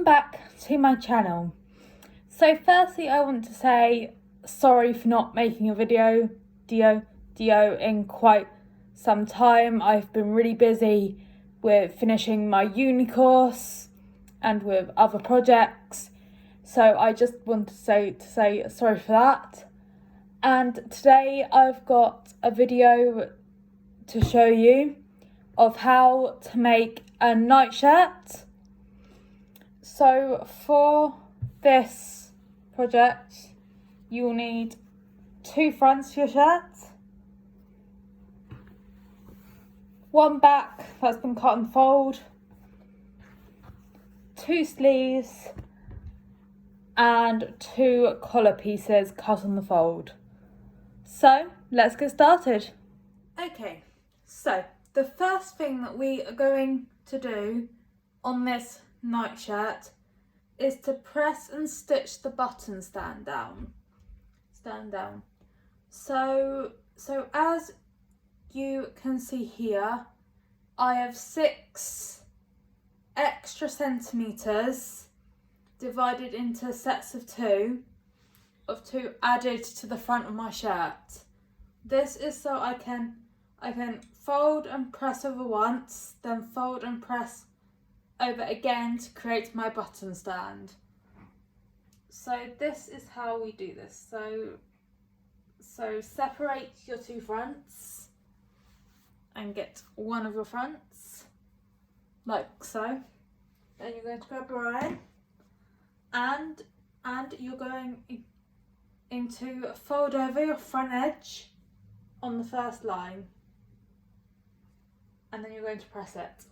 welcome back to my channel. So firstly I want to say sorry for not making a video in quite some time. I've been really busy with finishing my uni course and with other projects, so I just want to say sorry for that. And today I've got a video to show you of how to make a nightshirt. So for this project, you will need 2 fronts for your shirt, 1 back that's been cut and fold, 2 sleeves, and 2 collar pieces cut on the fold. So let's get started. Okay, so the first thing that we are going to do on this nightshirt is to press and stitch the button stand down. So as you can see here, I have 6 extra centimetres divided into sets of 2 added to the front of my shirt. This is so I can fold and press over once, then fold and press over again to create my button stand. So this is how we do this. So separate your 2 fronts and get one of your fronts like so. Then you're going to grab your iron and you're going into fold over your front edge on the first line, and then you're going to press it.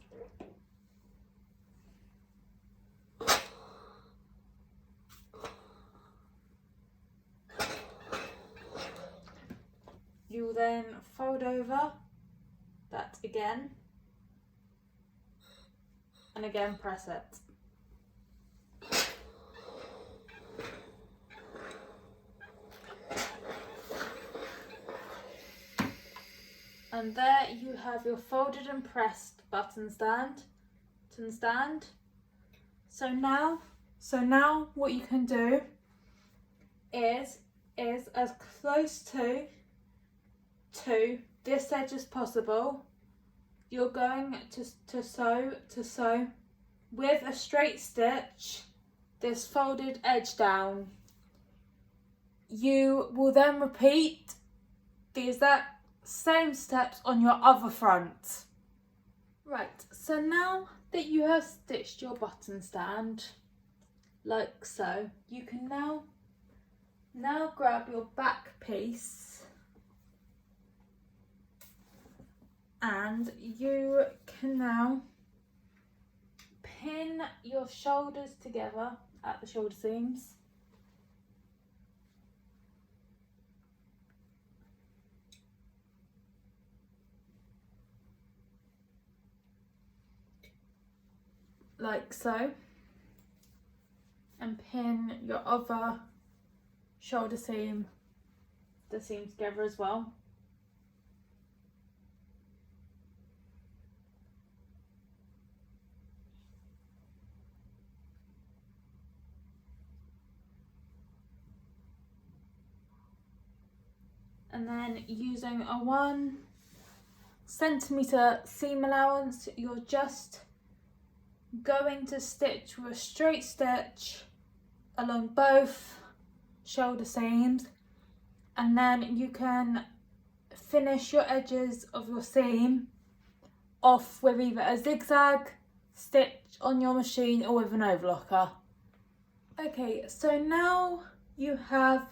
You will then fold over that again and again press it. And there you have your folded and pressed button stand. So now what you can do is as close to this edge as possible. You're going to sew with a straight stitch this folded edge down. You will then repeat the exact same steps on your other front. Right, so now that you have stitched your button stand like so, you can now grab your back piece and you can now pin your shoulders together at the shoulder seams. Like so, and pin your other shoulder seam, the seam together as well. And then using a 1 centimetre seam allowance, you're just going to stitch with a straight stitch along both shoulder seams, and then you can finish your edges of your seam off with either a zigzag stitch on your machine or with an overlocker. Okay, so now you have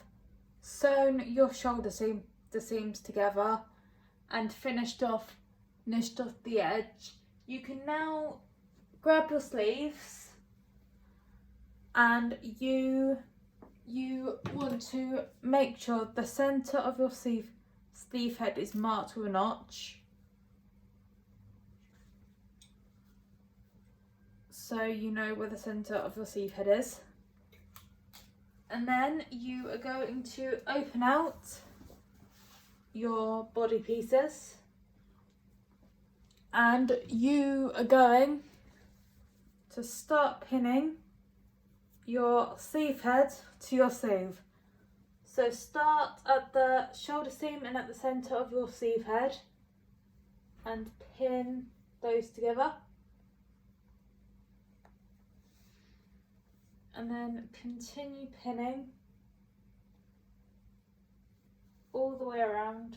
sewn your shoulder seam, the seams together, and finished off the edge. You can now grab your sleeves, and you want to make sure the centre of your sleeve head is marked with a notch, so you know where the centre of your sleeve head is. And then you are going to open out your body pieces, and you are going to start pinning your sleeve head to your sleeve. So start at the shoulder seam and at the centre of your sleeve head and pin those together. And then continue pinning all the way around.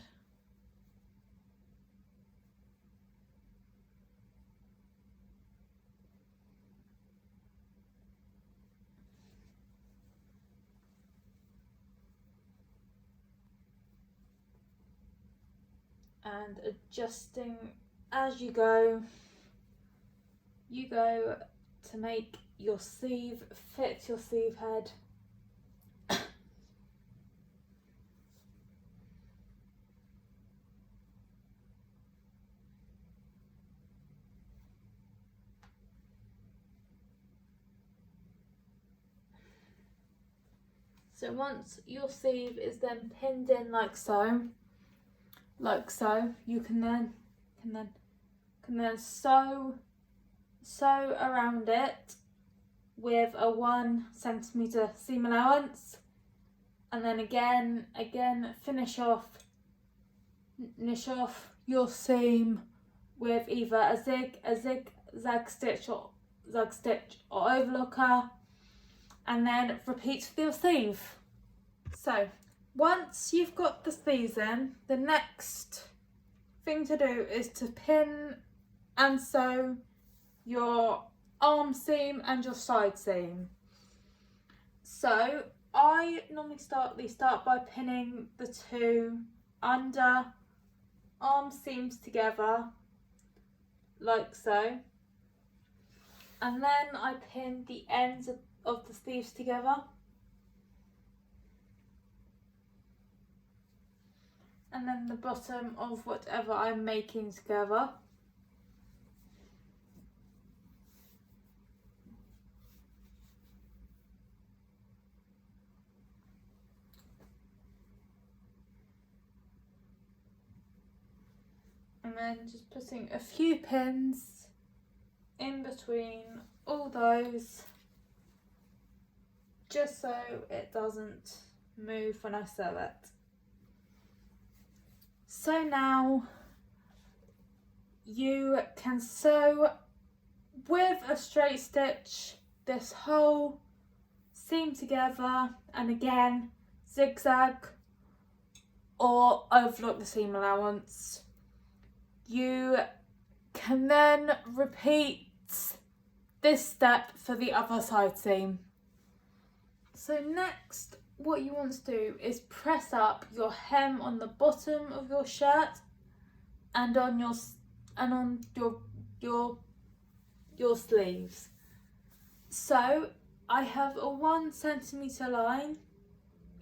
And adjusting as you go to make your sleeve fit your sleeve head. So once your sleeve is then pinned in like so, you can then sew around it with a 1 centimetre seam allowance, and then again finish off your seam with either a zigzag stitch or overlooker, and then repeat with your sleeve. So once you've got the sleeves in, the next thing to do is to pin and sew your arm seam and your side seam. So I normally start by pinning the 2 under arm seams together like so, and then I pin the ends of the sleeves together, and then the bottom of whatever I'm making together. And then just putting a few pins in between all those, just so it doesn't move when I sew it. So now you can sew with a straight stitch this whole seam together, and again zigzag or overlook the seam allowance. You can then repeat this step for the other side seam. So next, what you want to do is press up your hem on the bottom of your shirt and on your sleeves. So I have a 1 centimetre line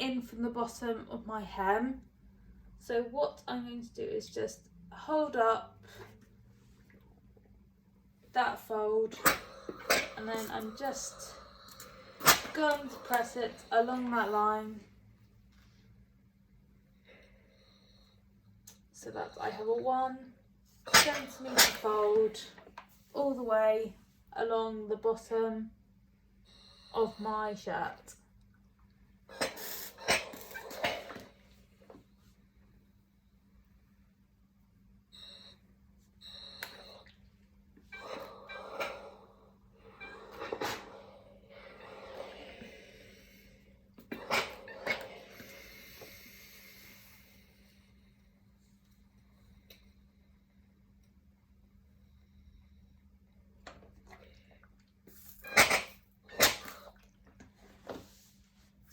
in from the bottom of my hem. So what I'm going to do is just hold up that fold, and then I'm just going to press it along that line so that I have a 1 centimetre fold all the way along the bottom of my shirt.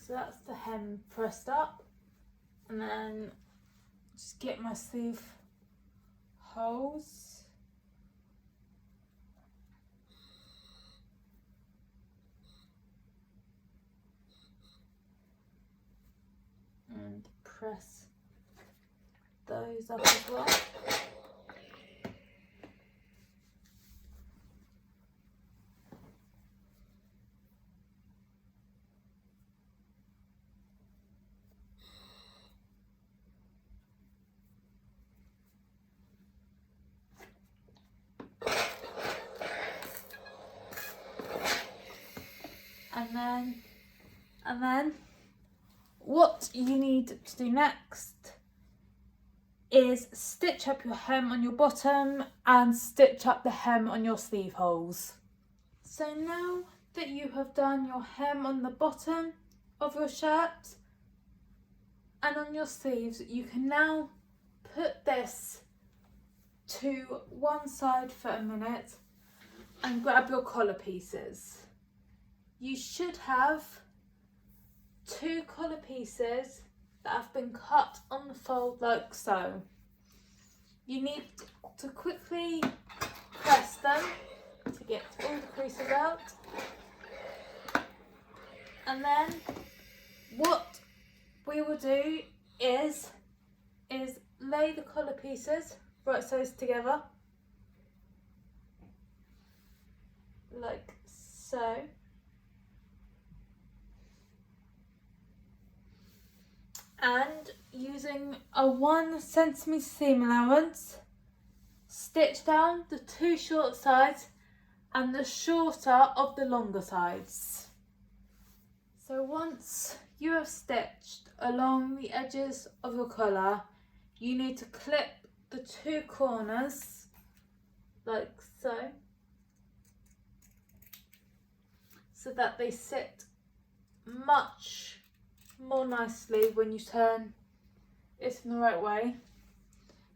So that's the hem pressed up, and then just get my sleeve holes and press those up as well. And then And then what you need to do next is stitch up your hem on your bottom and stitch up the hem on your sleeve holes. So now that you have done your hem on the bottom of your shirt and on your sleeves, you can now put this to one side for a minute and grab your collar pieces. You should have 2 collar pieces that have been cut on the fold like so. You need to quickly press them to get all the creases out. And then what we will do is lay the collar pieces right sides together, like so. And using a 1 centimetre seam allowance, stitch down the 2 short sides and the shorter of the longer sides. So once you have stitched along the edges of your collar, you need to clip the 2 corners like so that they sit much more nicely when you turn it in the right way.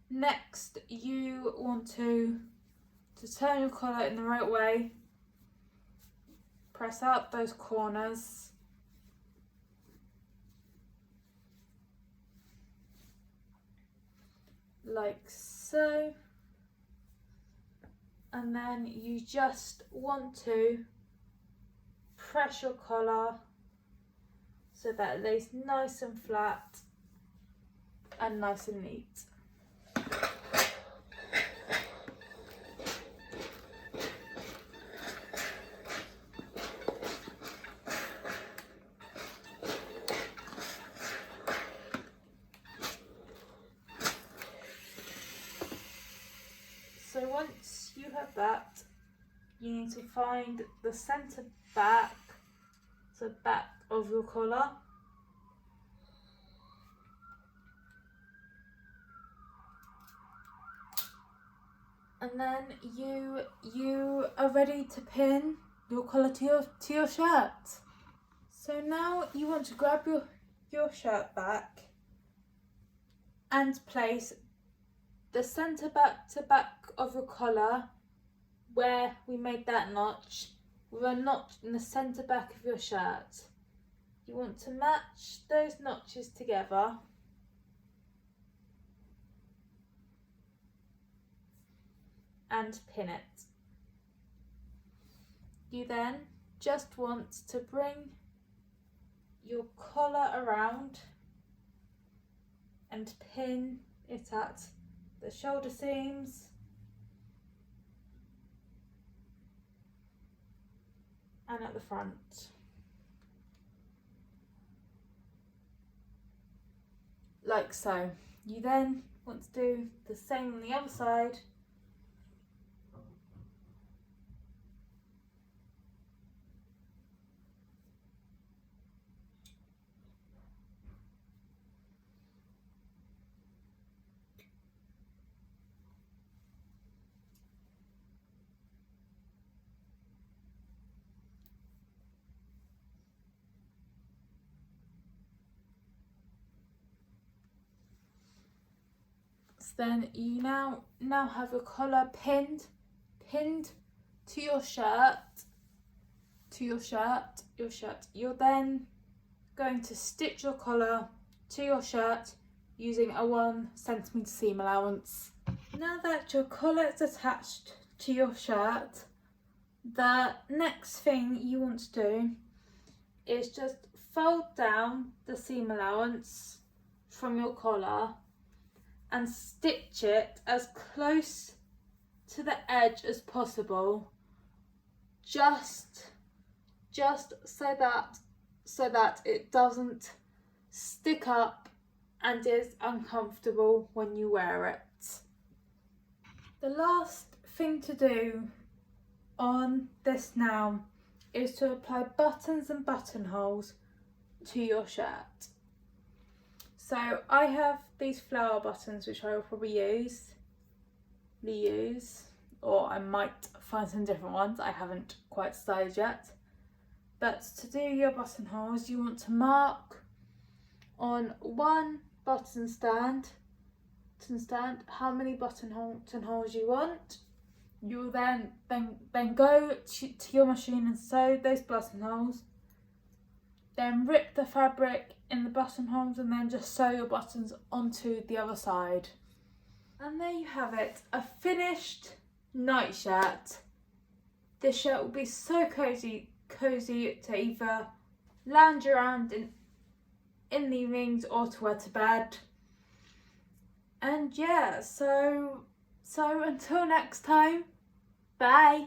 Next, you want to turn your collar in the right way, press out those corners like so, and then you just want to press your collar so that it lays nice and flat and nice and neat. So once you have that, you need to find the centre back, so back of your collar. And then you are ready to pin your collar to your shirt. So now you want to grab your shirt back and place the centre back to back of your collar where we made that notch with a notch in the centre back of your shirt. You want to match those notches together and pin it. You then just want to bring your collar around and pin it at the shoulder seams and at the front. Like so. You then want to do the same on the other side. Then you now have your collar pinned to your shirt. You're then going to stitch your collar to your shirt using a 1 centimetre seam allowance. Now that your collar is attached to your shirt, the next thing you want to do is just fold down the seam allowance from your collar and stitch it as close to the edge as possible, just so that it doesn't stick up and is uncomfortable when you wear it. The last thing to do on this now is to apply buttons and buttonholes to your shirt. So I have these flower buttons which I will probably use, or I might find some different ones. I haven't quite decided yet. But to do your buttonholes, you want to mark on one button stand how many buttonholes you want. You will then go to your machine and sew those buttonholes. Then rip the fabric in the buttonholes and then just sew your buttons onto the other side. And there you have it, a finished night shirt. This shirt will be so cozy to either lounge around in the evenings or to wear to bed. And yeah, so until next time, bye.